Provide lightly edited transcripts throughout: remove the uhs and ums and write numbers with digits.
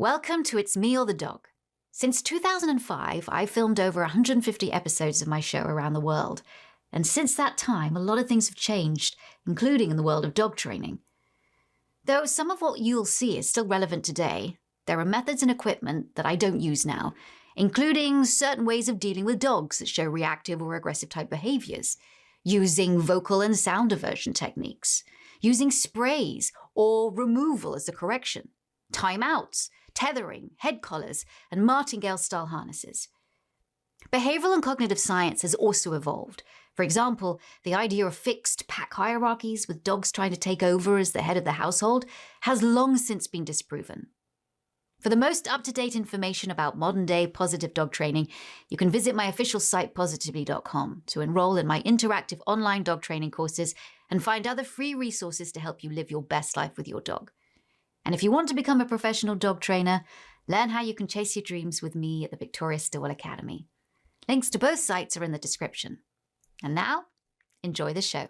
Welcome to It's Me or the Dog. Since 2005, I've filmed over 150 episodes of my show around the world. And since that time, a lot of things have changed, including in the world of dog training. Though some of what you'll see is still relevant today, there are methods and equipment that I don't use now, including certain ways of dealing with dogs that show reactive or aggressive type behaviors, using vocal and sound diversion techniques, using sprays or removal as a correction, timeouts, tethering, head collars, and martingale-style harnesses. Behavioral and cognitive science has also evolved. For example, the idea of fixed pack hierarchies with dogs trying to take over as the head of the household has long since been disproven. For the most up-to-date information about modern-day positive dog training, you can visit my official site positively.com to enroll in my interactive online dog training courses and find other free resources to help you live your best life with your dog. And if you want to become a professional dog trainer, learn how you can chase your dreams with me at the Victoria Stilwell Academy. Links to both sites are in the description. And now, enjoy the show.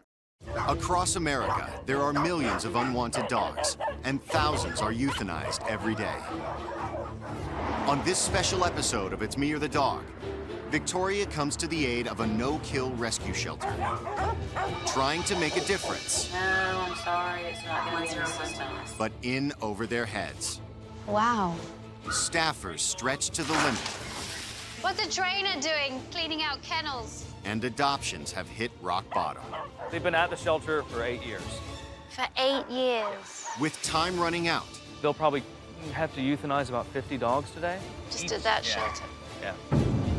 Across America, there are millions of unwanted dogs, and thousands are euthanized every day. On this special episode of It's Me or the Dog, Victoria comes to the aid of a no-kill rescue shelter, trying to make a difference. No, I'm sorry, it's not going to be resistant. But in over their heads. Wow. Staffers stretched to the limit. What's the trainer doing, cleaning out kennels? And adoptions have hit rock bottom. They've been at the shelter for 8 years. For 8 years. With time running out. They'll probably have to euthanize about 50 dogs today. Just at that shelter. Yeah.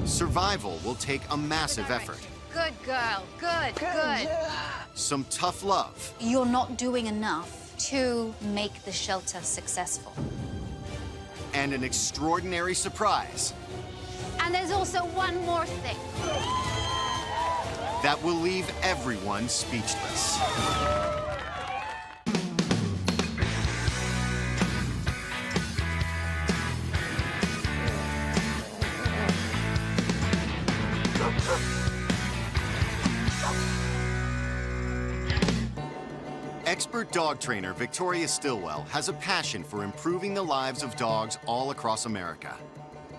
Survival will take a massive effort. Good girl, good. Some tough love. You're not doing enough to make the shelter successful. And an extraordinary surprise. And there's also one more thing. That will leave everyone speechless. Expert dog trainer Victoria Stilwell has a passion for improving the lives of dogs all across America.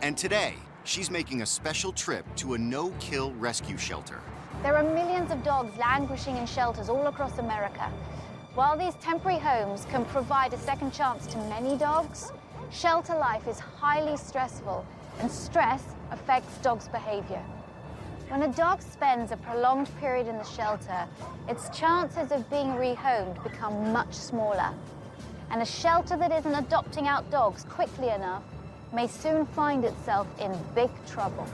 And today, she's making a special trip to a no-kill rescue shelter. There are millions of dogs languishing in shelters all across America. While these temporary homes can provide a second chance to many dogs, shelter life is highly stressful, and stress affects dogs' behavior. When a dog spends a prolonged period in the shelter, its chances of being rehomed become much smaller. And a shelter that isn't adopting out dogs quickly enough may soon find itself in big trouble.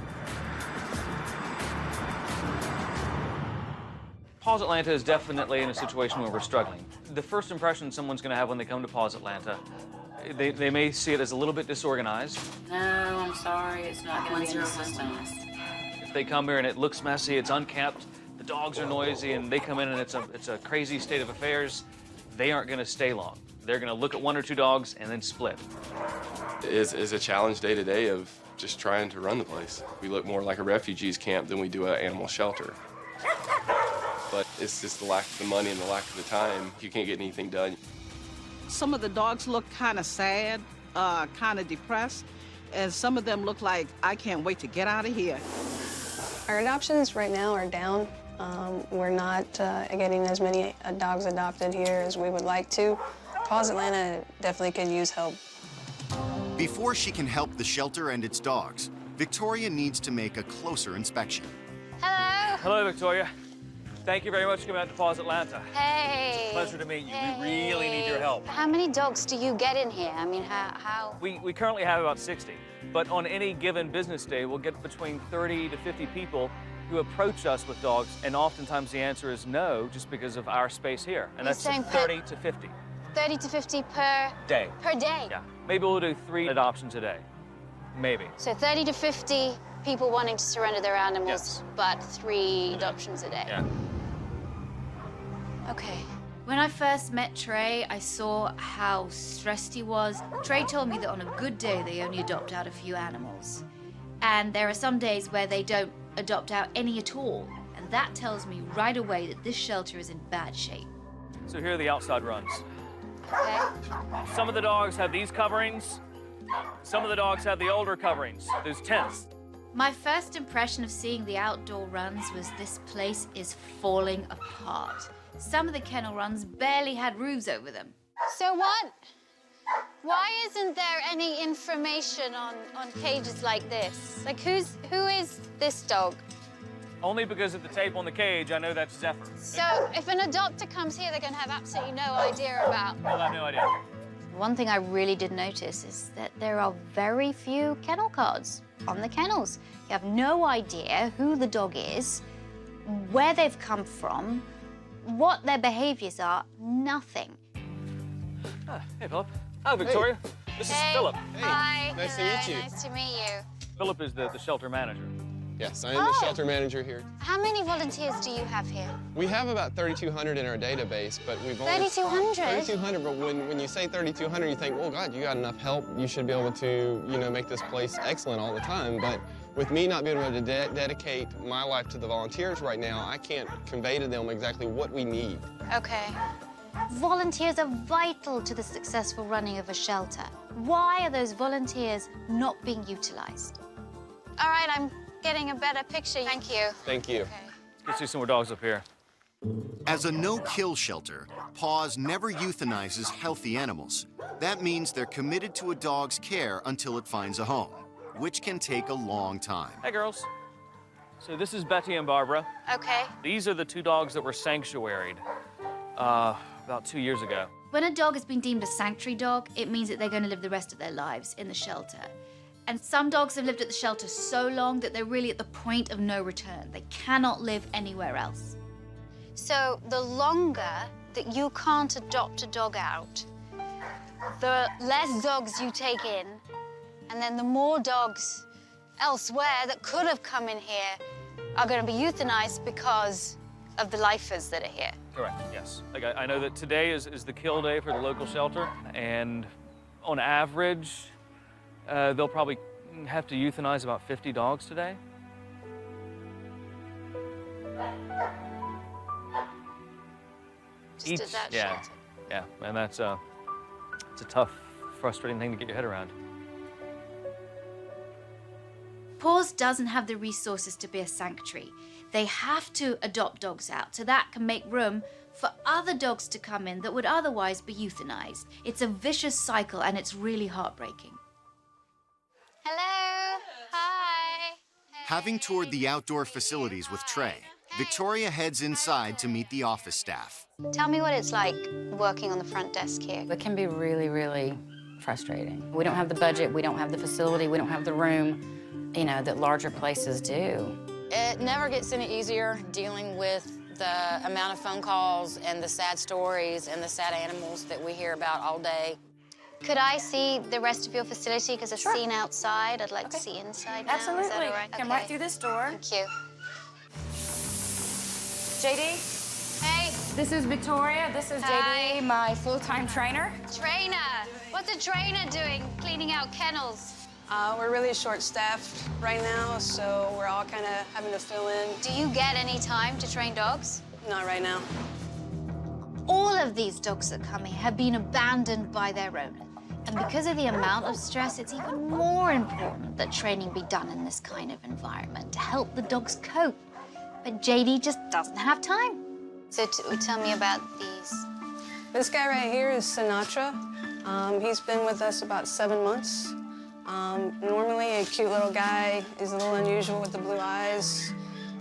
Paws Atlanta is definitely in a situation where we're struggling. The first impression someone's going to have when they come to Paws Atlanta, they may see it as a little bit disorganized. No, I'm sorry, it's not going to be resistant. If they come here and it looks messy, it's unkempt, the dogs are noisy, and they come in and it's a crazy state of affairs, they aren't going to stay long. They're going to look at 1 or 2 dogs and then split. It is a challenge day to day of just trying to run the place. We look more like a refugees camp than we do an animal shelter. But it's just the lack of the money and the lack of the time. You can't get anything done. Some of the dogs look kind of sad, kind of depressed, and some of them look like, I can't wait to get out of here. Our adoptions right now are down. We're not getting as many dogs adopted here as we would like to. Paws Atlanta definitely could use help. Before she can help the shelter and its dogs, Victoria needs to make a closer inspection. Hello. Hello, Victoria. Thank you very much for coming out to Paws Atlanta. Hey. Pleasure to meet you. Hey. We really need your help. How many dogs do you get in here? I mean, how? We currently have about 60, but on any given business day, we'll get between 30 to 50 people who approach us with dogs, and oftentimes the answer is no, just because of our space here. And You're that's saying 30 to 50. 30 to 50 per Day. day? Yeah. Maybe we'll do 3 adoptions a day. Maybe. So 30 to 50 people wanting to surrender their animals, Yes. but 3 adoptions a day. Yeah. Okay. When I first met Trey, I saw how stressed he was. Trey told me that on a good day, they only adopt out a few animals. And there are some days where they don't adopt out any at all. And that tells me right away that this shelter is in bad shape. So here are the outside runs. Okay. Some of the dogs have these coverings. Some of the dogs have the older coverings, those tents. My first impression of seeing the outdoor runs was this place is falling apart. Some of the kennel runs barely had roofs over them. So what? Why isn't there any information on cages like this? Like, who is this dog? Only because of the tape on the cage, I know that's Zephyr. So if an adopter comes here, they're going to have absolutely no idea about. They'll have no idea. One thing I really did notice is that there are very few kennel cards on the kennels. You have no idea who the dog is, where they've come from, what their behaviors are, nothing. Hey, Philip. Hi, Victoria. This is Philip. Hey, Hi. nice to Hello, meet you. Nice to meet you. Philip is the shelter manager. Yes, I am the shelter manager here. How many volunteers do you have here? We have about 3,200 in our database, but we've only... 3,200? 3,200, but when you say 3,200, you think, well, God, you got enough help. You should be able to, make this place excellent all the time. But with me not being able to dedicate my life to the volunteers right now, I can't convey to them exactly what we need. Okay. Volunteers are vital to the successful running of a shelter. Why are those volunteers not being utilized? All right, I'm getting a better picture. Thank you. Thank you. Okay. Let's see some more dogs up here. As a no-kill shelter, Paws never euthanizes healthy animals. That means they're committed to a dog's care until it finds a home, which can take a long time. Hey, girls. So this is Betty and Barbara. Okay. These are the two dogs that were sanctuaried about 2 years ago. When a dog has been deemed a sanctuary dog, it means that they're going to live the rest of their lives in the shelter. And some dogs have lived at the shelter so long that they're really at the point of no return. They cannot live anywhere else. So the longer that you can't adopt a dog out, the less dogs you take in, and then the more dogs elsewhere that could have come in here are going to be euthanized because of the lifers that are here. Correct, yes. Like I know that today is the kill day for the local shelter, and on average, they'll probably have to euthanize about 50 dogs today. Just at that yeah, shelter. yeah, and that's it's a tough, frustrating thing to get your head around. Paws doesn't have the resources to be a sanctuary. They have to adopt dogs out, so that can make room for other dogs to come in that would otherwise be euthanized. It's a vicious cycle, and it's really heartbreaking. Hello. Hi. Having toured the outdoor facilities with Trey, Victoria heads inside to meet the office staff. Tell me what it's like working on the front desk here. It can be really, really frustrating. We don't have the budget, we don't have the facility, we don't have the room, that larger places do. It never gets any easier dealing with the amount of phone calls and the sad stories and the sad animals that we hear about all day. Could I see the rest of your facility? Because I've Sure. seen outside. I'd like to Okay. see inside now. Absolutely. Is that all right? Come Okay. right through this door. Thank you. JD, Hey, this is Victoria. This is Hi. JD, my full-time trainer. trainer. What's a trainer doing cleaning out kennels? We're really short-staffed right now, so we're all kind of having to fill in. Do you get any time to train dogs? Not right now. All of these dogs that come here have been abandoned by their owner. And because of the amount of stress, it's even more important that training be done in this kind of environment to help the dogs cope. But JD just doesn't have time. So tell me about these. This guy right here is Sinatra. He's been with us about 7 months. Normally a cute little guy. He's a little unusual with the blue eyes.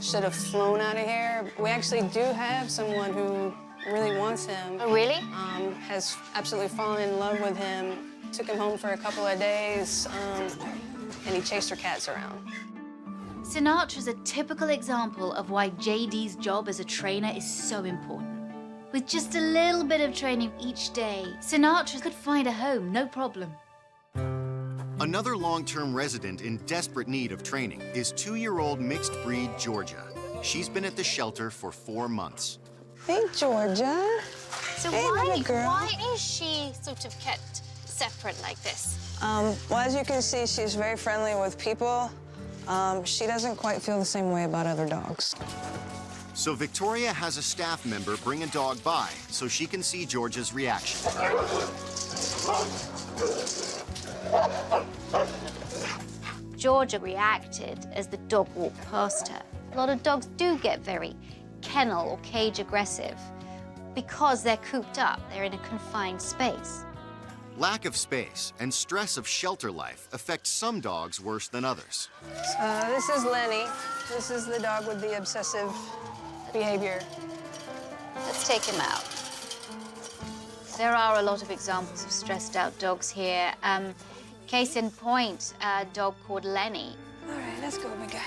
Should have flown out of here. We actually do have someone who really wants him. Oh, really? Has absolutely fallen in love with him. Took him home for a couple of days, and he chased her cats around. Sinatra's a typical example of why JD's job as a trainer is so important. With just a little bit of training each day, Sinatra could find a home, no problem. Another long-term resident in desperate need of training is 2-year-old mixed breed Georgia. She's been at the shelter for 4 months. Hey, Georgia. So Hey, little girl. why is she sort of kept separate like this? Well, as you can see, she's very friendly with people. She doesn't quite feel the same way about other dogs. So Victoria has a staff member bring a dog by so she can see Georgia's reaction. Georgia reacted as the dog walked past her. A lot of dogs do get very kennel or cage aggressive because they're cooped up, they're in a confined space. Lack of space and stress of shelter life affect some dogs worse than others. This is Lenny. This is the dog with the obsessive behavior. Let's take him out. There are a lot of examples of stressed out dogs here. Case in point, a dog called Lenny. All right, let's go, big guy.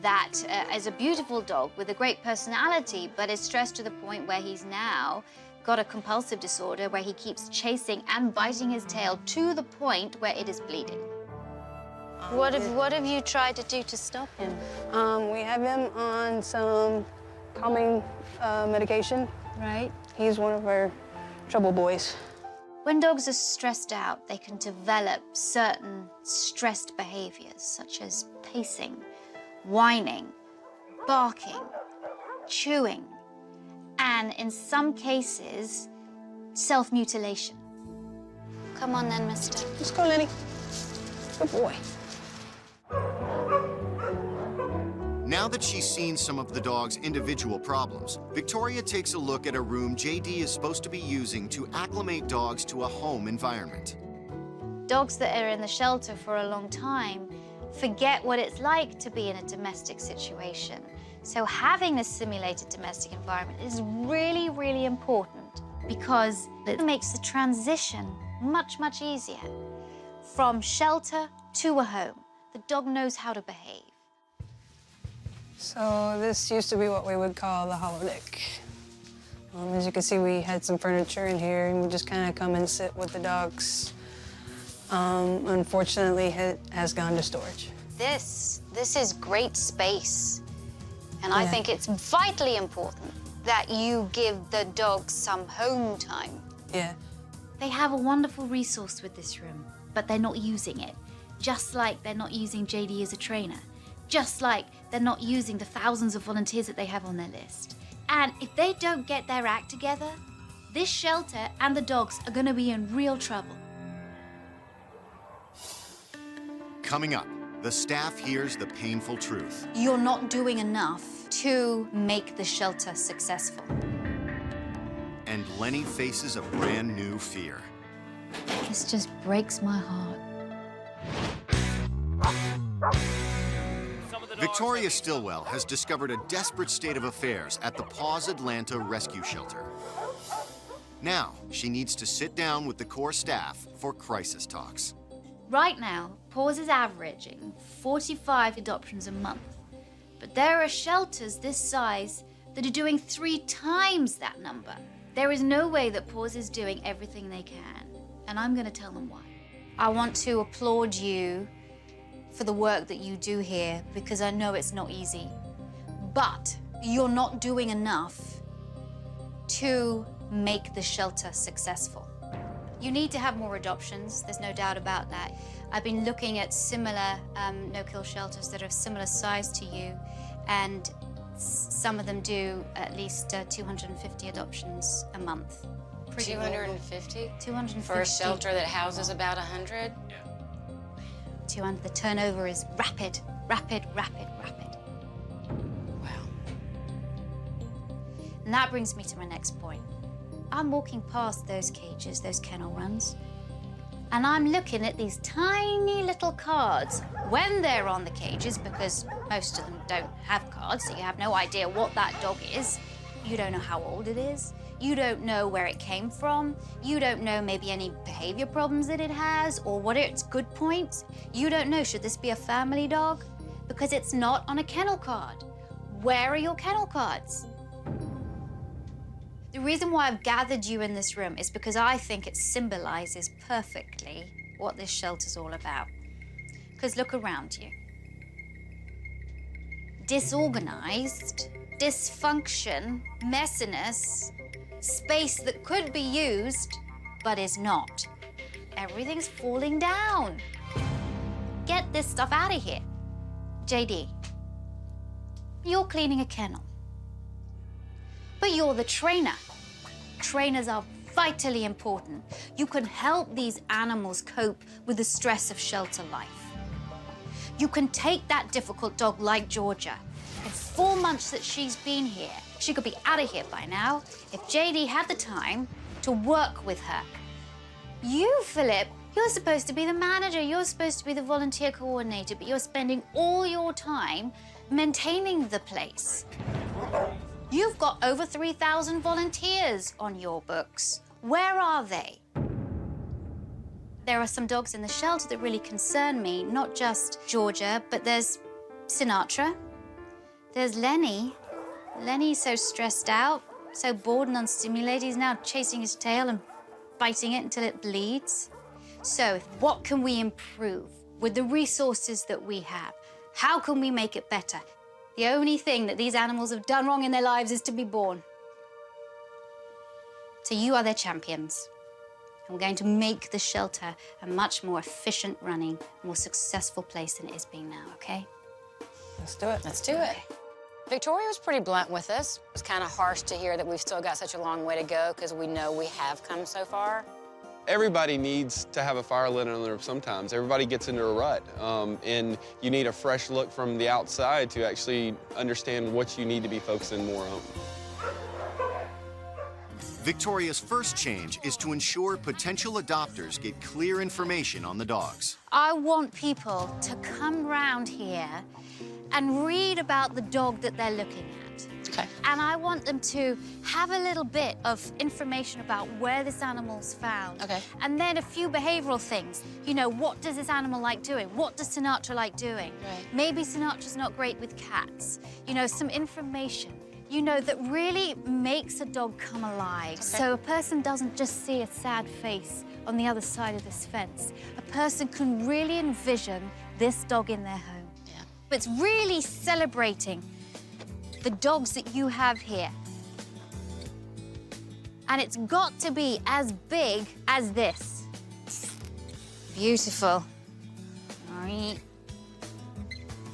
That is a beautiful dog with a great personality, but is stressed to the point where he's now got a compulsive disorder where he keeps chasing and biting his tail to the point where it is bleeding. What have you tried to do to stop him? We have him on some calming medication. Right. He's one of our trouble boys. When dogs are stressed out, they can develop certain stressed behaviors, such as pacing, whining, barking, chewing, and in some cases, self-mutilation. Come on then, mister. Let's go, Lenny. Good boy. Now that she's seen some of the dog's individual problems, Victoria takes a look at a room JD is supposed to be using to acclimate dogs to a home environment. Dogs that are in the shelter for a long time forget what it's like to be in a domestic situation. So having this simulated domestic environment is really, really important because it makes the transition much, much easier. From shelter to a home, the dog knows how to behave. So this used to be what we would call the holodeck. As you can see, we had some furniture in here, and we just kind of come and sit with the dogs. Unfortunately, it has gone to storage. This is great space. And I think it's vitally important that you give the dogs some home time. Yeah. They have a wonderful resource with this room, but they're not using it. Just like they're not using JD as a trainer. Just like they're not using the thousands of volunteers that they have on their list. And if they don't get their act together, this shelter and the dogs are gonna be in real trouble. Coming up, the staff hears the painful truth. You're not doing enough to make the shelter successful. And Lenny faces a brand new fear. This just breaks my heart. Victoria Stilwell has discovered a desperate state of affairs at the Paws Atlanta Rescue Shelter. Now, she needs to sit down with the core staff for crisis talks. Right now, Paws is averaging 45 adoptions a month. But there are shelters this size that are doing 3 times that number. There is no way that Paws is doing everything they can, and I'm gonna tell them why. I want to applaud you for the work that you do here because I know it's not easy. But you're not doing enough to make the shelter successful. You need to have more adoptions, there's no doubt about that. I've been looking at similar no-kill shelters that are similar size to you, and some of them do at least 250 adoptions a month. 250? 250. For a shelter that houses about 100? Yeah. 200. The turnover is rapid, rapid, rapid, rapid. Wow. And that brings me to my next point. I'm walking past those cages, those kennel runs, and I'm looking at these tiny little cards when they're on the cages, because most of them don't have cards, so you have no idea what that dog is. You don't know how old it is. You don't know where it came from. You don't know maybe any behavior problems that it has or what its good points. You don't know, should this be a family dog? Because it's not on a kennel card. Where are your kennel cards? The reason why I've gathered you in this room is because I think it symbolizes perfectly what this shelter's all about. Because look around you. Disorganized, dysfunction, messiness, space that could be used, but is not. Everything's falling down. Get this stuff out of here. JD, you're cleaning a kennel. But you're the trainer. Trainers are vitally important. You can help these animals cope with the stress of shelter life. You can take that difficult dog like Georgia. In 4 months that she's been here, she could be out of here by now if JD had the time to work with her. You, Philip, you're supposed to be the manager, you're supposed to be the volunteer coordinator, but you're spending all your time maintaining the place. You've got over 3,000 volunteers on your books. Where are they? There are some dogs in the shelter that really concern me, not just Georgia, but there's Sinatra. There's Lenny. Lenny's so stressed out, so bored and unstimulated, he's now chasing his tail and biting it until it bleeds. So, what can we improve with the resources that we have? How can we make it better? The only thing that these animals have done wrong in their lives is to be born. So you are their champions. And we're going to make the shelter a much more efficient running, more successful place than it is being now, okay? Let's do it. Let's do it. Victoria was pretty blunt with us. It was kind of harsh to hear that we've still got such a long way to go because we know we have come so far. Everybody needs to have a fire lit under them sometimes. Everybody gets into a rut, and you need a fresh look from the outside to actually understand what you need to be focusing more on. Victoria's first change is to ensure potential adopters get clear information on the dogs. I want people to come round here and read about the dog that they're looking at. Okay. And I want them to have a little bit of information about where this animal's found. Okay. And then a few behavioral things. You know, what does this animal like doing? What does Sinatra like doing? Right. Maybe Sinatra's not great with cats. You know, some information, you know, that really makes a dog come alive. Okay. So a person doesn't just see a sad face on the other side of this fence. A person can really envision this dog in their home. Yeah. It's really celebrating the dogs that you have here. And it's got to be as big as this. Beautiful. All right.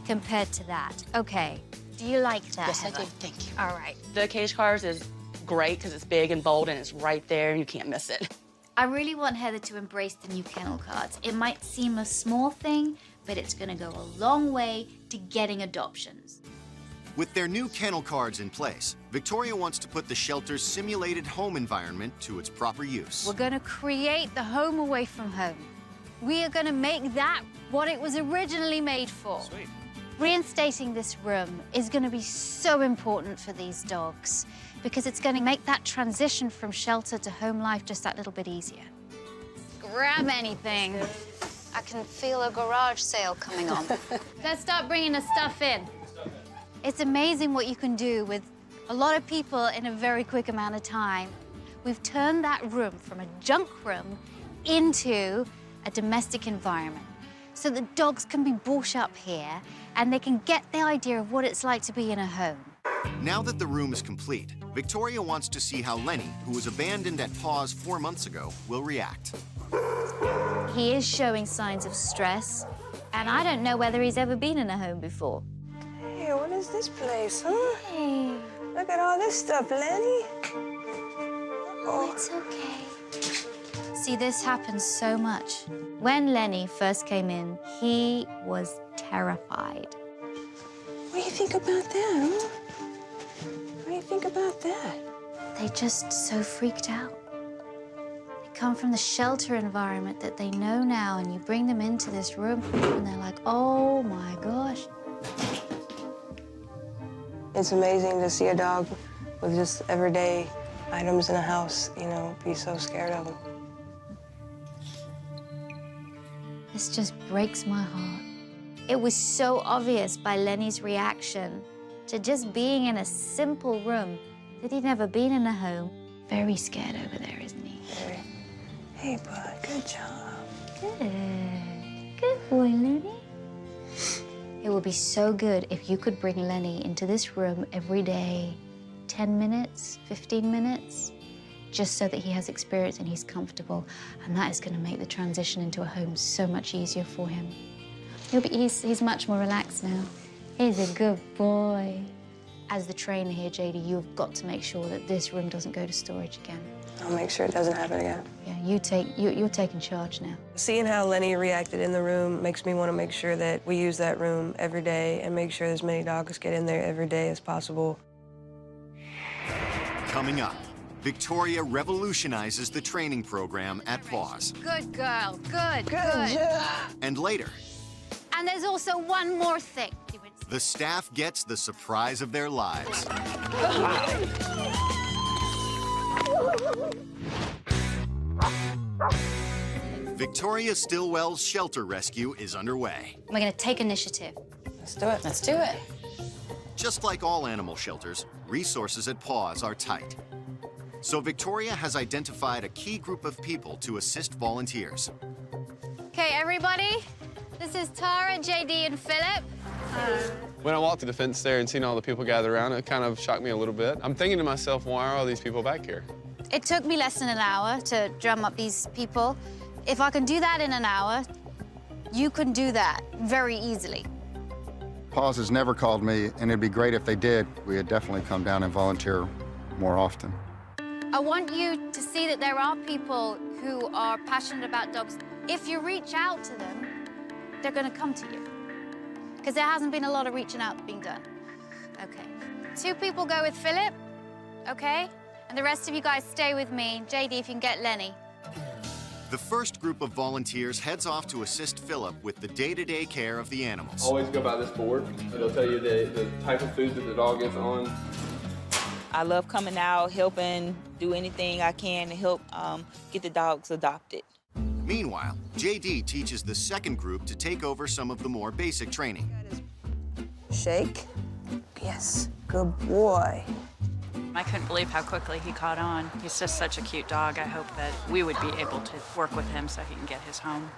Compared to that. Okay. Do you like that, Yes, I Heather? do. Thank you. All right. The cage cars is great because it's big and bold and it's right there and you can't miss it. I really want Heather to embrace the new kennel cards. It might seem a small thing, but it's going to go a long way to getting adoptions. With their new kennel cards in place, Victoria wants to put the shelter's simulated home environment to its proper use. We're going to create the home away from home. We are going to make that what it was originally made for. Sweet. Reinstating this room is going to be so important for these dogs because it's going to make that transition from shelter to home life just that little bit easier. Grab anything. I can feel a garage sale coming on. Let's start bringing the stuff in. It's amazing what you can do with a lot of people in a very quick amount of time. We've turned that room from a junk room into a domestic environment. So the dogs can be brought up here and they can get the idea of what it's like to be in a home. Now that the room is complete, Victoria wants to see how Lenny, who was abandoned at Paws 4 months ago, will react. He is showing signs of stress, and I don't know whether he's ever been in a home before. Hey, what is this place, huh? Hey. Look at all this stuff, Lenny. Oh, it's okay. See, this happens so much. When Lenny first came in, he was terrified. What do you think about that, huh? What do you think about that? They just so freaked out. They come from the shelter environment that they know now, and you bring them into this room, and they're like, oh my gosh. It's amazing to see a dog with just everyday items in a house, you know, be so scared of them. This just breaks my heart. It was so obvious by Lenny's reaction to just being in a simple room that he'd never been in a home. Very scared over there, isn't he? Very. Hey, bud, good job. Good. Good boy, Lenny. It would be so good if you could bring Lenny into this room every day, 10 minutes, 15 minutes, just so that he has experience and he's comfortable. And that is going to make the transition into a home so much easier for him. He's much more relaxed now. He's a good boy. As the trainer here, JD, you've got to make sure that this room doesn't go to storage again. I'll make sure it doesn't happen again. Yeah, you're taking charge now. Seeing how Lenny reacted in the room makes me want to make sure that we use that room every day and make sure as many dogs get in there every day as possible. Coming up, Victoria revolutionizes the training program at Paws. Good girl, good. And later, And there's also one more thing. the staff gets the surprise of their lives. Victoria Stilwell's shelter rescue is underway. We're gonna take initiative. Let's do it. Let's do it. Just like all animal shelters, resources at Paws are tight. So Victoria has identified a key group of people to assist volunteers. Okay, everybody, this is Tara, JD, and Philip. When I walked to the fence there and seen all the people gathered around, it kind of shocked me a little bit. I'm thinking to myself, why are all these people back here? It took me less than an hour to drum up these people. If I can do that in an hour, you can do that very easily. Paws has never called me, and it'd be great if they did. We'd definitely come down and volunteer more often. I want you to see that there are people who are passionate about dogs. If you reach out to them, they're gonna come to you. Because there hasn't been a lot of reaching out being done. Okay. 2 people go with Philip, okay? And the rest of you guys stay with me. JD, if you can get Lenny. The first group of volunteers heads off to assist Philip with the day-to-day care of the animals. Always go by this board. It'll tell you the type of food that the dog is on. I love coming out, helping, do anything I can to help get the dogs adopted. Meanwhile, JD teaches the second group to take over some of the more basic training. Shake. Yes, good boy. I couldn't believe how quickly he caught on. He's just such a cute dog. I hope that we would be able to work with him so he can get his home.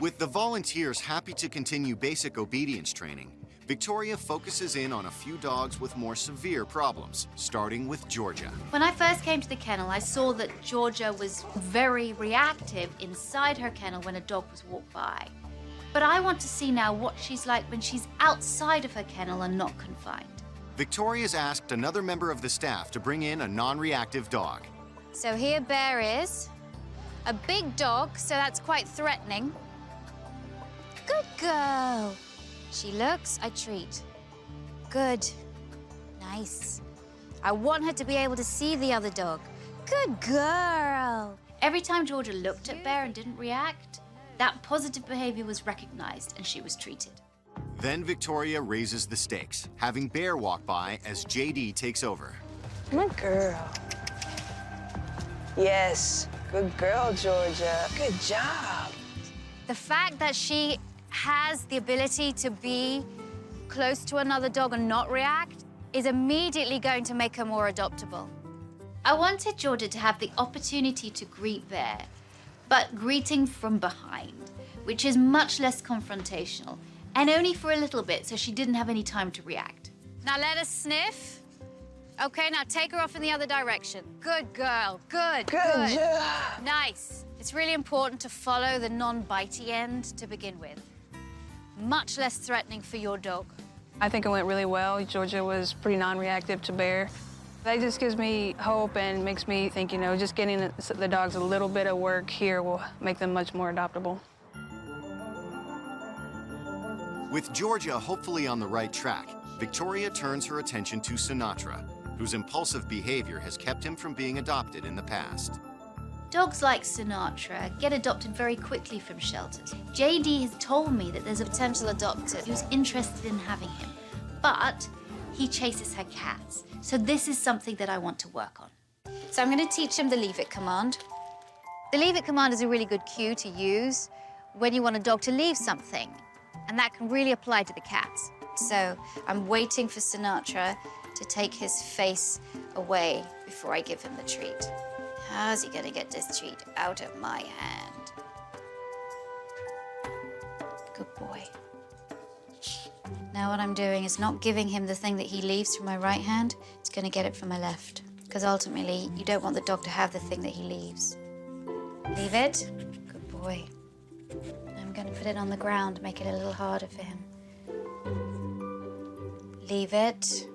With the volunteers happy to continue basic obedience training, Victoria focuses in on a few dogs with more severe problems, starting with Georgia. When I first came to the kennel, I saw that Georgia was very reactive inside her kennel when a dog was walked by. But I want to see now what she's like when she's outside of her kennel and not confined. Victoria's asked another member of the staff to bring in a non-reactive dog. So here Bear is. A big dog, so that's quite threatening. Good girl. She looks, I treat. Good. Nice. I want her to be able to see the other dog. Good girl. Every time Georgia looked at Bear and didn't react, that positive behavior was recognized and she was treated. Then Victoria raises the stakes, having Bear walk by as JD takes over. Good girl. Yes, good girl, Georgia. Good job. The fact that she has the ability to be close to another dog and not react is immediately going to make her more adoptable. I wanted Georgia to have the opportunity to greet Bear, but greeting from behind, which is much less confrontational, and only for a little bit, so she didn't have any time to react. Now let us sniff. Okay, now take her off in the other direction. Good girl, good. Good job. Nice. It's really important to follow the non-bitey end to begin with. Much less threatening for your dog. I think it went really well. Georgia was pretty non-reactive to Bear. That just gives me hope and makes me think, you know, just getting the dogs a little bit of work here will make them much more adoptable. With Georgia hopefully on the right track, Victoria turns her attention to Sinatra, whose impulsive behavior has kept him from being adopted in the past. Dogs like Sinatra get adopted very quickly from shelters. JD has told me that there's a potential adopter who's interested in having him, but he chases her cats. So this is something that I want to work on. So I'm going to teach him the leave it command. The leave it command is a really good cue to use when you want a dog to leave something, and that can really apply to the cats. So I'm waiting for Sinatra to take his face away before I give him the treat. How's he gonna get this treat out of my hand? Good boy. Now what I'm doing is not giving him the thing that he leaves from my right hand. It's gonna get it from my left. Because ultimately, you don't want the dog to have the thing that he leaves. Leave it. Good boy. I'm gonna put it on the ground, make it a little harder for him. Leave it.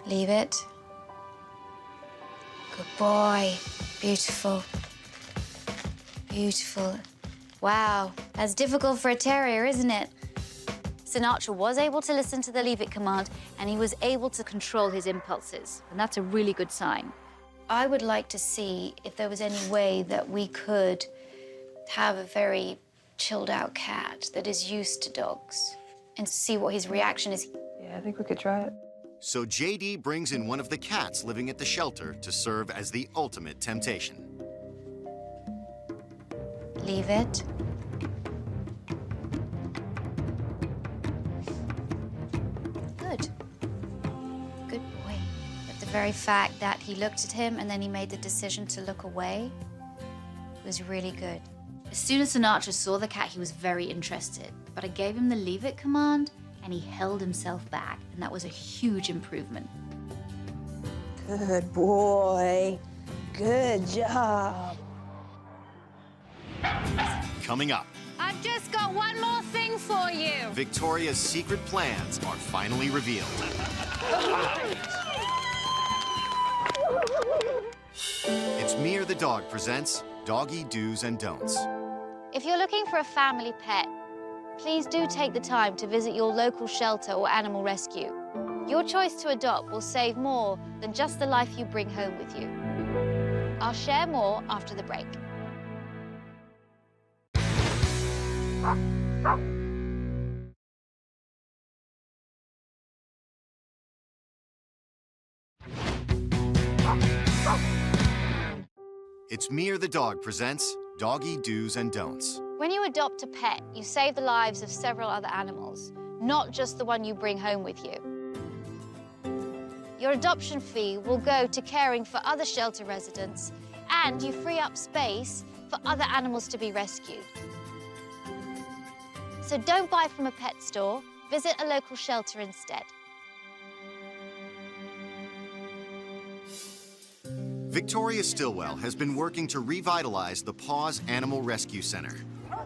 Leave it. Good boy. Beautiful. Beautiful. Wow, that's difficult for a terrier, isn't it? Sinatra was able to listen to the leave it command, and he was able to control his impulses, and that's a really good sign. I would like to see if there was any way that we could have a very chilled out cat that is used to dogs and see what his reaction is. Yeah, I think we could try it. So JD brings in one of the cats living at the shelter to serve as the ultimate temptation. Leave it. Good. Good boy. But the very fact that he looked at him and then he made the decision to look away was really good. As soon as Sinatra saw the cat, he was very interested. But I gave him the leave it command and he held himself back, and that was a huge improvement. Good boy. Good job. Coming up, I've just got one more thing for you. Victoria's secret plans are finally revealed. It's Mir the Dog presents Doggy Do's and Don'ts. If you're looking for a family pet, please do take the time to visit your local shelter or animal rescue. Your choice to adopt will save more than just the life you bring home with you. I'll share more after the break. It's Mir the Dog presents Doggy Do's and Don'ts. When you adopt a pet, you save the lives of several other animals, not just the one you bring home with you. Your adoption fee will go to caring for other shelter residents, and you free up space for other animals to be rescued. So don't buy from a pet store, visit a local shelter instead. Victoria Stilwell has been working to revitalize the Paws Animal Rescue Center.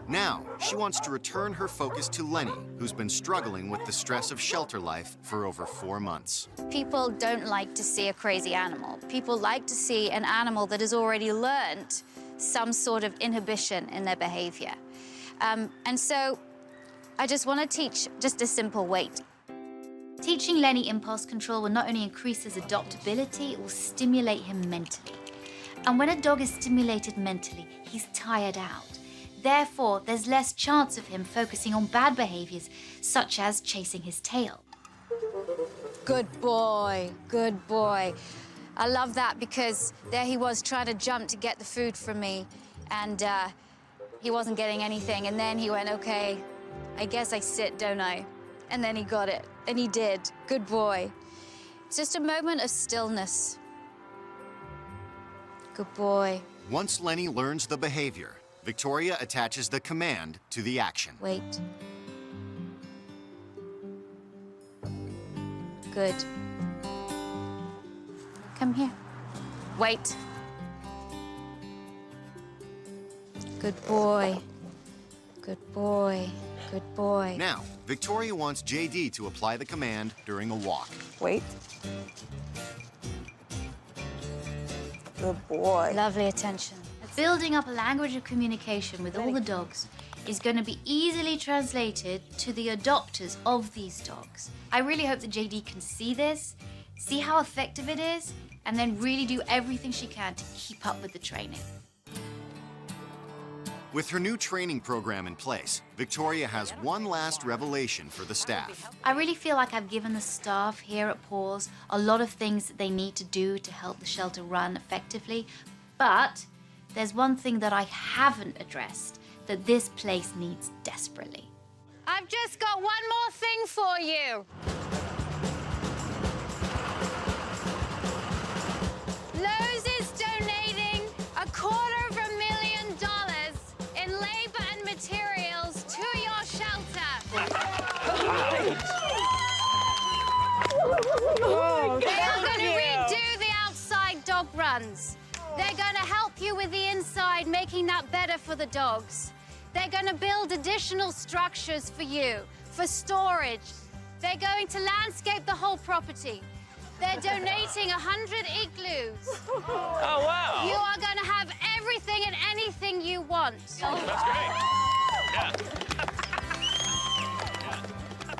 Now, she wants to return her focus to Lenny, who's been struggling with the stress of shelter life for over 4 months. People don't like to see a crazy animal. People like to see an animal that has already learned some sort of inhibition in their behavior. And so I just want to teach just a simple wait. Teaching Lenny impulse control will not only increase his adoptability, it will stimulate him mentally. And when a dog is stimulated mentally, he's tired out. Therefore, there's less chance of him focusing on bad behaviors, such as chasing his tail. Good boy, good boy. I love that because there he was trying to jump to get the food from me, and he wasn't getting anything. And then he went, okay, I guess I sit, don't I? And then he got it, and he did. Good boy. It's just a moment of stillness. Good boy. Once Lenny learns the behavior, Victoria attaches the command to the action. Wait. Good. Come here. Wait. Good boy. Good boy. Good boy. Now, Victoria wants JD to apply the command during a walk. Wait. Good boy. Lovely attention. Building up a language of communication with all the dogs is going to be easily translated to the adopters of these dogs. I really hope that JD can see this, see how effective it is, and then really do everything she can to keep up with the training. With her new training program in place, Victoria has one last revelation for the staff. I really feel like I've given the staff here at Paws a lot of things that they need to do to help the shelter run effectively, but there's one thing that I haven't addressed that this place needs desperately. I've just got one more thing for you. Lowe's is donating $250,000 in labor and materials to your shelter. They are going to redo the outside dog runs. They're going to help you with the inside, making that better for the dogs. They're going to build additional structures for you, for storage. They're going to landscape the whole property. They're donating 100 igloos. Oh, wow. You are going to have everything and anything you want. That's great. Yeah.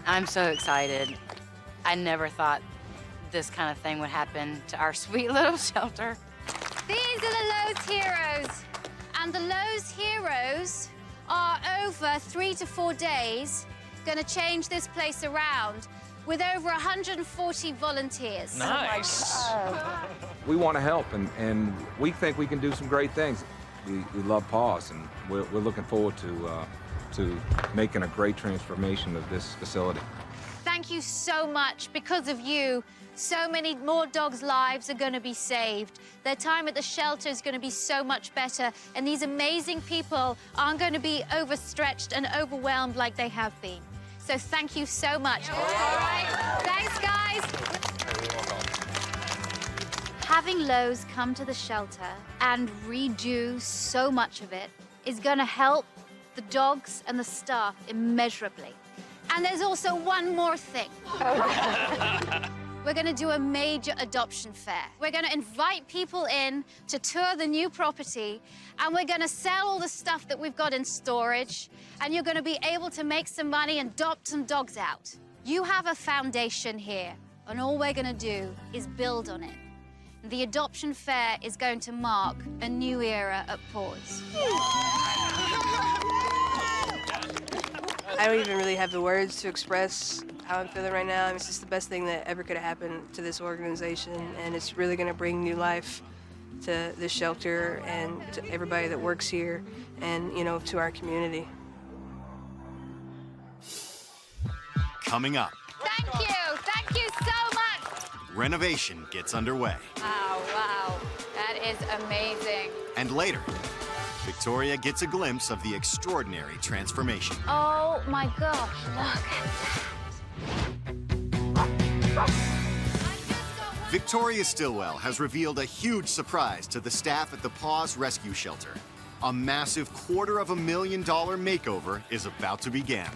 I'm so excited. I never thought this kind of thing would happen to our sweet little shelter. These are the Lowe's Heroes. And the Lowe's Heroes are over 3 to 4 days going to change this place around with over 140 volunteers. Nice. We want to help, and we think we can do some great things. We love Paws, and we're looking forward to making a great transformation of this facility. Thank you so much. Because of you, so many more dogs' lives are going to be saved. Their time at the shelter is going to be so much better, and these amazing people aren't going to be overstretched and overwhelmed like they have been. So thank you so much. All right, thanks, guys. Having Lowe's come to the shelter and redo so much of it is going to help the dogs and the staff immeasurably. And there's also one more thing. We're going to do a major adoption fair. We're going to invite people in to tour the new property, and we're going to sell all the stuff that we've got in storage, and you're going to be able to make some money and adopt some dogs out. You have a foundation here, and all we're going to do is build on it. The adoption fair is going to mark a new era at Paws. I don't even really have the words to express how I'm feeling right now. It's just the best thing that ever could have happened to this organization, and it's really going to bring new life to this shelter and to everybody that works here and, you know, to our community. Coming up, Thank you so much. renovation gets underway. Wow, that is amazing. And later, Victoria gets a glimpse of the extraordinary transformation. Oh my gosh, look at Victoria Stilwell has revealed a huge surprise to the staff at the Paws Rescue Shelter. A massive $250,000 makeover is about to begin.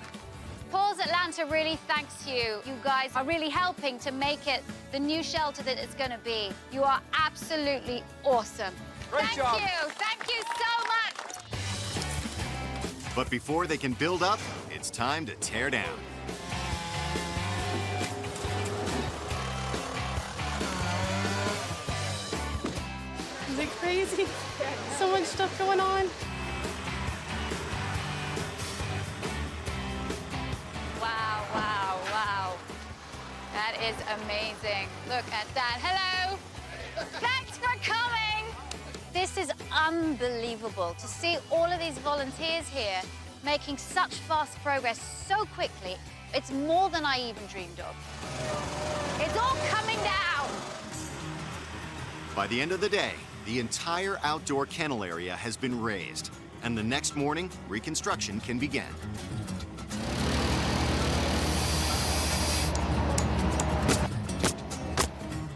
Paws Atlanta really thanks you. You guys are really helping to make it the new shelter that it's going to be. You are absolutely awesome. Great job. Thank you so much. But before they can build up, it's time to tear down. Is it crazy? So much stuff going on. Wow. That is amazing. Look at that. Hello. Thanks for coming. This is unbelievable to see all of these volunteers here making such fast progress so quickly. It's more than I even dreamed of. It's all coming down. By the end of the day, the entire outdoor kennel area has been raised, and the next morning, reconstruction can begin.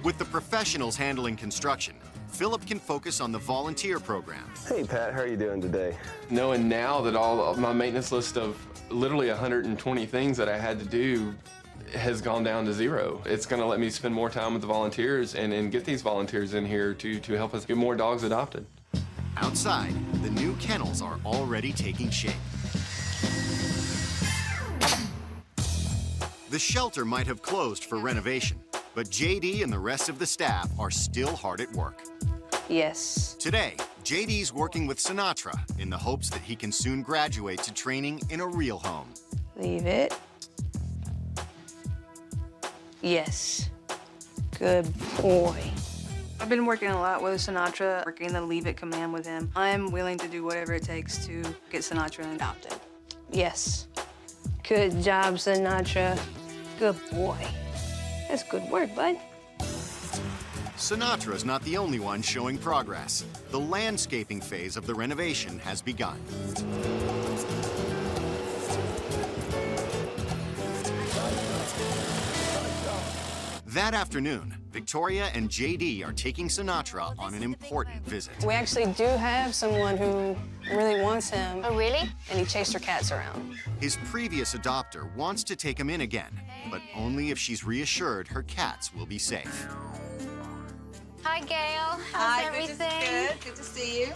With the professionals handling construction, Philip can focus on the volunteer program. Hey, Pat, how are you doing today? Knowing now that all of my maintenance list of literally 120 things that I had to do has gone down to 0. It's going to let me spend more time with the volunteers and get these volunteers in here to help us get more dogs adopted. Outside, the new kennels are already taking shape. The shelter might have closed for renovation, but JD and the rest of the staff are still hard at work. Yes. Today, JD's working with Sinatra in the hopes that he can soon graduate to training in a real home. Leave it. Yes. Good boy. I've been working a lot with Sinatra, working the leave it command with him. I'm willing to do whatever it takes to get Sinatra adopted. Yes. Good job, Sinatra. Good boy. That's good work, bud. Sinatra's not the only one showing progress. The landscaping phase of the renovation has begun. That afternoon, Victoria and JD are taking Sinatra on an important visit. We actually do have someone who really wants him. Oh, really? And he chased her cats around. His previous adopter wants to take him in again, but only if she's reassured her cats will be safe. Hi, Gail. How's everything? Good to see you.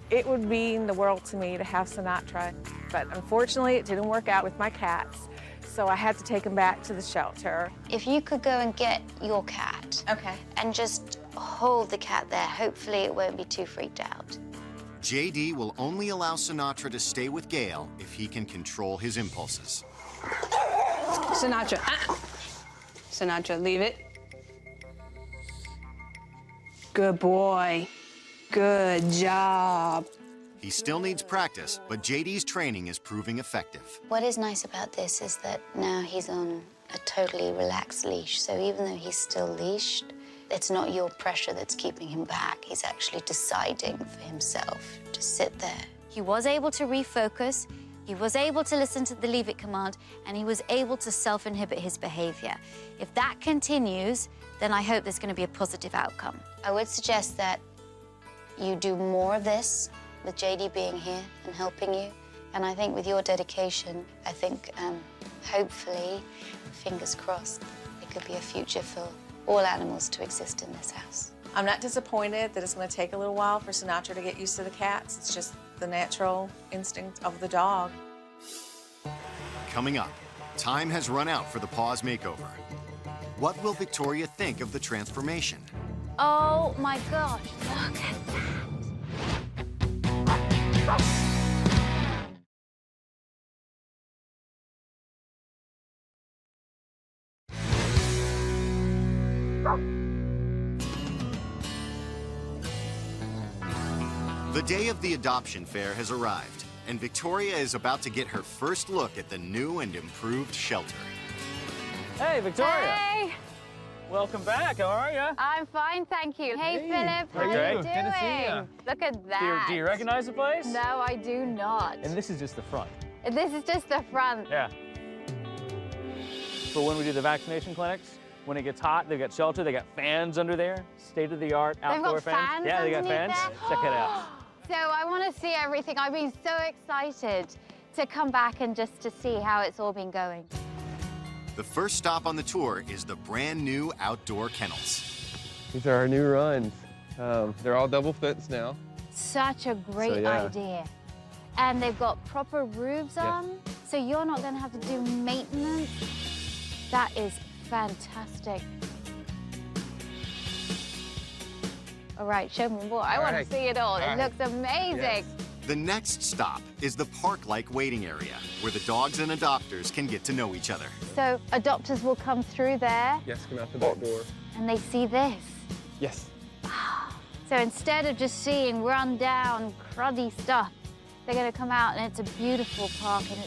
It would mean the world to me to have Sinatra, but unfortunately it didn't work out with my cats, so I had to take him back to the shelter. If you could go and get your cat. Okay. And just hold the cat there, hopefully it won't be too freaked out. JD will only allow Sinatra to stay with Gail if he can control his impulses. Sinatra. Sinatra, leave it. Good boy. Good job. He still needs practice, but JD's training is proving effective. What is nice about this is that now he's on a totally relaxed leash. So even though he's still leashed, it's not your pressure that's keeping him back. He's actually deciding for himself to sit there. He was able to refocus. He was able to listen to the leave it command, and he was able to self-inhibit his behavior. If that continues, then I hope there's going to be a positive outcome. I would suggest that you do more of this with JD being here and helping you. And I think with your dedication, I think hopefully, fingers crossed, there could be a future for all animals to exist in this house. I'm not disappointed that it's going to take a little while for Sinatra to get used to the cats. It's just the natural instinct of the dog. Coming up, time has run out for the paws makeover. What will Victoria think of the transformation? Oh my gosh, look at that. The day of the adoption fair has arrived, and Victoria is about to get her first look at the new and improved shelter. Hey, Victoria. Hey. Welcome back. How are you? I'm fine, thank you. Hey, Philip, how are you doing? Good to see you. Look at that. Do you recognize the place? No, I do not. And this is just the front. This is just the front. Yeah. For when we do the vaccination clinics, when it gets hot, they've got shelter, they got fans under there, state-of-the-art outdoor fans. Yeah, they got fans. There? Check it out. So I want to see everything. I've been so excited to come back and just to see how it's all been going. The first stop on the tour is the brand new outdoor kennels. These are our new runs. They're all double fence now. Such a great idea. And they've got proper roofs on, so you're not going to have to do maintenance. That is fantastic. All right, show me more. I want to see it all. It looks amazing. Yes. The next stop is the park-like waiting area, where the dogs and adopters can get to know each other. So adopters will come through there. Yes, come out the back door. And they see this. Yes. So instead of just seeing run-down, cruddy stuff, they're going to come out and it's a beautiful park and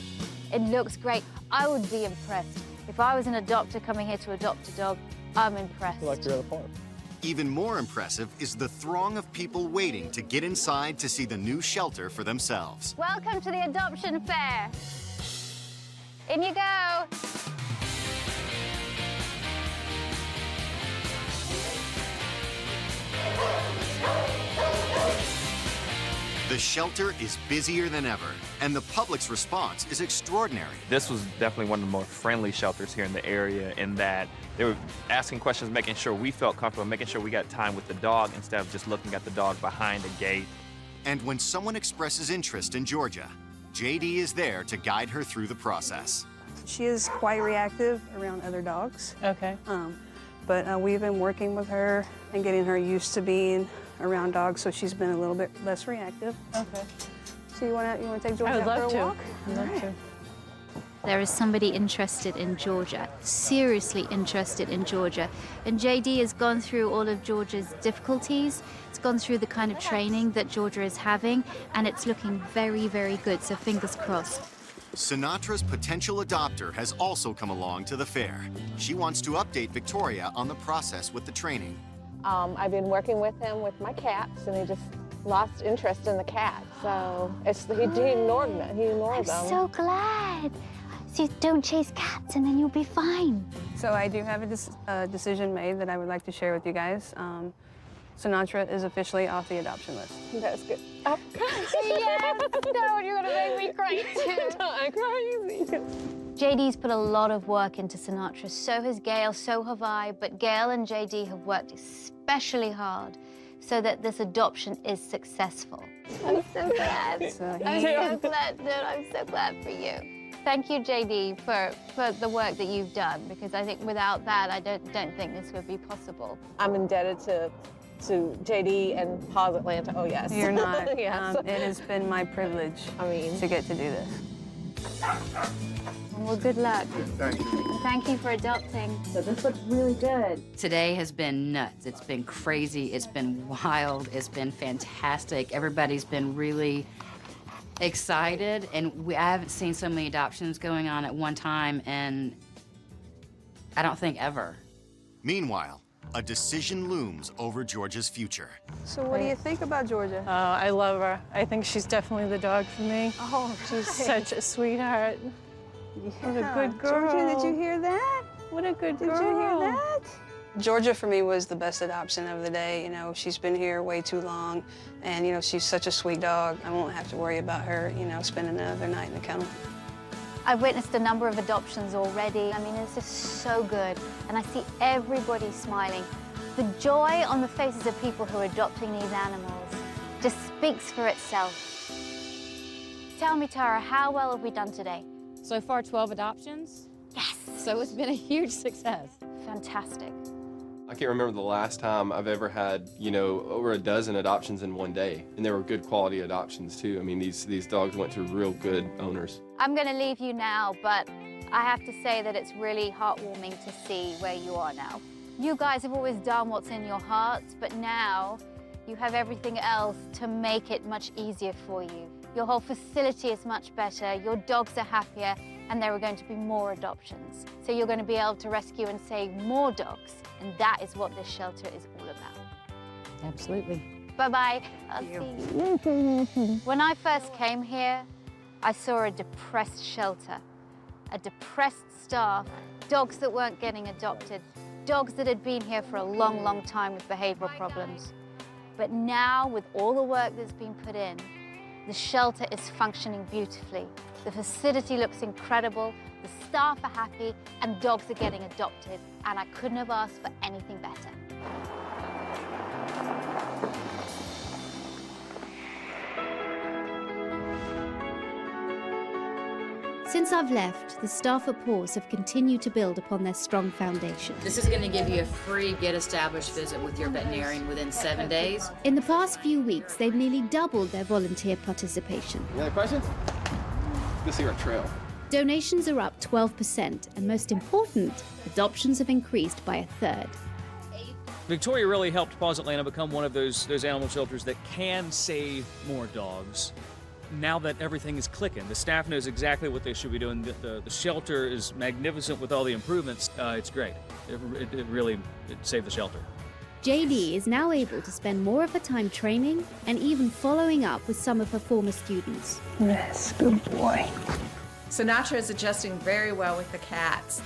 it looks great. I would be impressed. If I was an adopter coming here to adopt a dog, I'm impressed. Like you're at a park. Even more impressive is the throng of people waiting to get inside to see the new shelter for themselves. Welcome to the adoption fair. In you go. The shelter is busier than ever, and the public's response is extraordinary. This was definitely one of the more friendly shelters here in the area in that they were asking questions, making sure we felt comfortable, making sure we got time with the dog instead of just looking at the dog behind a gate. And when someone expresses interest in Georgia, JD is there to guide her through the process. She is quite reactive around other dogs. Okay. But we've been working with her and getting her used to being around dogs, so she's been a little bit less reactive. Okay. So you want to take Georgia I would out love for a to. walk? I'd love to. There is somebody interested in Georgia, seriously interested in Georgia. And JD has gone through all of Georgia's difficulties. It's gone through the kind of training that Georgia is having, and it's looking very, very good, so fingers crossed. Sinatra's potential adopter has also come along to the fair. She wants to update Victoria on the process with the training. I've been working with him with my cats, and he just lost interest in the cats. So he ignored them. He ignored them. I'm so glad. Just don't chase cats and then you'll be fine. So I do have a decision made that I would like to share with you guys. Sinatra is officially off the adoption list. That's good. Oh. Yes! No, you're gonna make me cry too. I'm crazy. JD's put a lot of work into Sinatra. So has Gail, so have I. But Gail and JD have worked especially hard so that this adoption is successful. I'm so glad. I'm so glad, dude. I'm so glad for you. Thank you, JD, for the work that you've done, because I think without that, I don't think this would be possible. I'm indebted to JD and Paws Atlanta. Oh, yes. You're not. Yes. It has been my privilege to get to do this. Well, good luck. Thank you. And thank you for adopting. So this looks really good. Today has been nuts. It's been crazy. It's been wild. It's been fantastic. Everybody's been really excited, and I haven't seen so many adoptions going on at one time, and I don't think ever. Meanwhile, a decision looms over Georgia's future. So what do you think about Georgia? I love her. I think she's definitely the dog for me. Oh, she's such a sweetheart. What a good girl. Georgia, did you hear that? What a good girl. Did you hear that? Georgia, for me, was the best adoption of the day. You know, she's been here way too long, and, you know, she's such a sweet dog. I won't have to worry about her, you know, spending another night in the kennel. I've witnessed a number of adoptions already. I mean, it's just so good. And I see everybody smiling. The joy on the faces of people who are adopting these animals just speaks for itself. Tell me, Tara, how well have we done today? So far, 12 adoptions? Yes. So it's been a huge success. Fantastic. I can't remember the last time I've ever had, you know, over a dozen adoptions in one day. And they were good quality adoptions too. I mean, these dogs went to real good owners. I'm going to leave you now, but I have to say that it's really heartwarming to see where you are now. You guys have always done what's in your hearts, but now you have everything else to make it much easier for you. Your whole facility is much better, your dogs are happier, and there are going to be more adoptions. So you're going to be able to rescue and save more dogs, and that is what this shelter is all about. Absolutely. Bye-bye. I'll see you. When I first came here, I saw a depressed shelter, a depressed staff, dogs that weren't getting adopted, dogs that had been here for a long, long time with behavioral problems. But now, with all the work that's been put in, the shelter is functioning beautifully. The facility looks incredible, the staff are happy, and dogs are getting adopted, and I couldn't have asked for anything better. Since I've left, the staff at Paws have continued to build upon their strong foundation. This is going to give you a free Get Established visit with your veterinarian within 7 days. In the past few weeks, they've nearly doubled their volunteer participation. Any other questions? Let's see our trail. Donations are up 12%, and most important, adoptions have increased by a third. Victoria really helped Paws Atlanta become one of those animal shelters that can save more dogs. Now that everything is clicking, the staff knows exactly what they should be doing. The shelter is magnificent with all the improvements. It's great. It really saved the shelter. JD is now able to spend more of her time training and even following up with some of her former students. Yes, good boy. Sinatra is adjusting very well with the cats.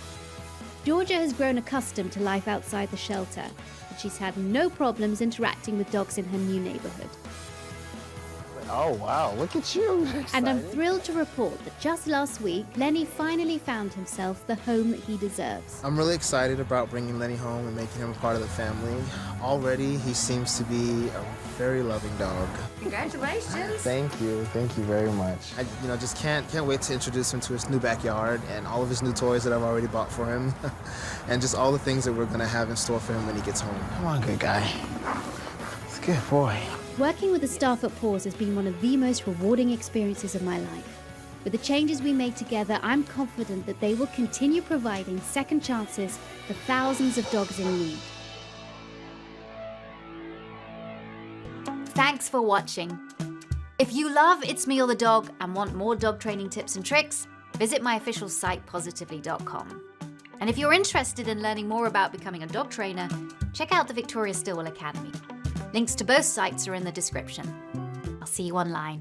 Georgia has grown accustomed to life outside the shelter, and she's had no problems interacting with dogs in her new neighborhood. Oh, wow, look at you. And I'm thrilled to report that just last week, Lenny finally found himself the home that he deserves. I'm really excited about bringing Lenny home and making him a part of the family. Already, he seems to be a very loving dog. Congratulations. Thank you very much. I just can't wait to introduce him to his new backyard and all of his new toys that I've already bought for him. And just all the things that we're gonna have in store for him when he gets home. Come on, good guy. It's a good boy. Working with the staff at Paws has been one of the most rewarding experiences of my life. With the changes we made together, I'm confident that they will continue providing second chances for thousands of dogs in need. Thanks for watching. If you love It's Me or the Dog and want more dog training tips and tricks, visit my official site, positively.com. And if you're interested in learning more about becoming a dog trainer, check out the Victoria Stilwell Academy. Links to both sites are in the description. I'll see you online.